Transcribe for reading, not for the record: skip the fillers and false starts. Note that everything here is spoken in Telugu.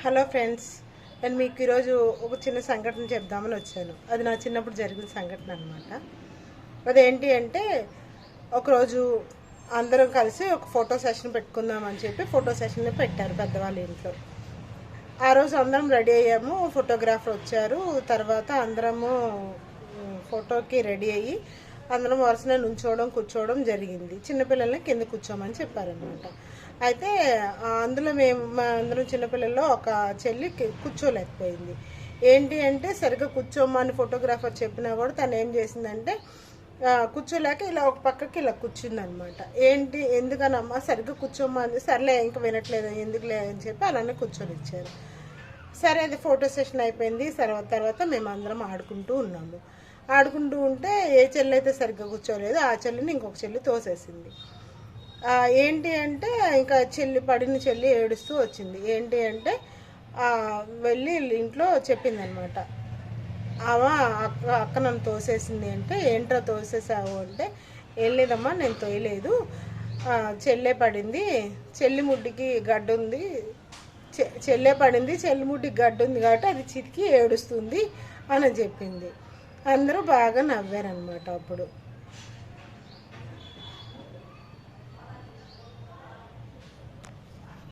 హలో ఫ్రెండ్స్, నేను మీకు ఈరోజు ఒక చిన్న సంఘటన చెప్దామని వచ్చాను. అది నా చిన్నప్పుడు జరిగిన సంఘటన అనమాట. అదేంటి అంటే, ఒకరోజు అందరం కలిసి ఒక ఫోటో సెషన్ పెట్టుకుందామని చెప్పి ఫోటో సెషన్ పెట్టారు పెద్దవాళ్ళ ఇంట్లో. ఆ రోజు అందరం రెడీ అయ్యాము, ఫోటోగ్రాఫర్ వచ్చారు. తర్వాత అందరము ఫోటోకి రెడీ అయ్యి అందరం వరుసనే నుంచోవడం కూర్చోవడం జరిగింది. చిన్నపిల్లల్ని కింద కూర్చోమని చెప్పారనమాట. అయితే అందులో మా అందరం చిన్నపిల్లల్లో ఒక చెల్లి కూర్చోలేకపోయింది. ఏంటి అంటే, సరిగ్గా కూర్చోమని ఫోటోగ్రాఫర్ చెప్పినా కూడా తను ఏం చేసిందంటే, కూర్చోలేక ఇలా ఒక పక్కకి ఇలా కూర్చుందనమాట. ఏంటి ఎందుకనమ్మా సరిగ్గా కూర్చోమ్మా అని, సర్లే ఇంకా వినట్లేదు ఎందుకులే అని చెప్పి అలానే కూర్చొని ఇచ్చారు. సరే, అది ఫోటో సెషన్ అయిపోయింది. తర్వాత మేము అందరం ఆడుకుంటూ ఉన్నాము. ఆడుకుంటూ ఉంటే ఏ చెల్లి అయితే సరిగ్గా కూర్చోలేదు ఆ చెల్లిని ఇంకొక చెల్లి తోసేసింది. ఏంటి అంటే, ఇంకా పడిన చెల్లి ఏడుస్తూ వచ్చింది. ఏంటి అంటే, వెళ్ళి ఇంట్లో చెప్పిందనమాట. అక్క నన్ను తోసేసింది అంటే, ఏంట్రా తోసేసావు అంటే, ఏం లేదమ్మా నేను తోయలేదు, చెల్లె పడింది, చెల్లి ముడ్డికి గడ్డు ఉంది, చెల్లె పడింది, చెల్లి ముడ్డికి గడ్డు ఉంది కాబట్టి అది చితికి ఏడుస్తుంది అని చెప్పింది. అందరూ బాగా నవ్వారనమాట. అప్పుడు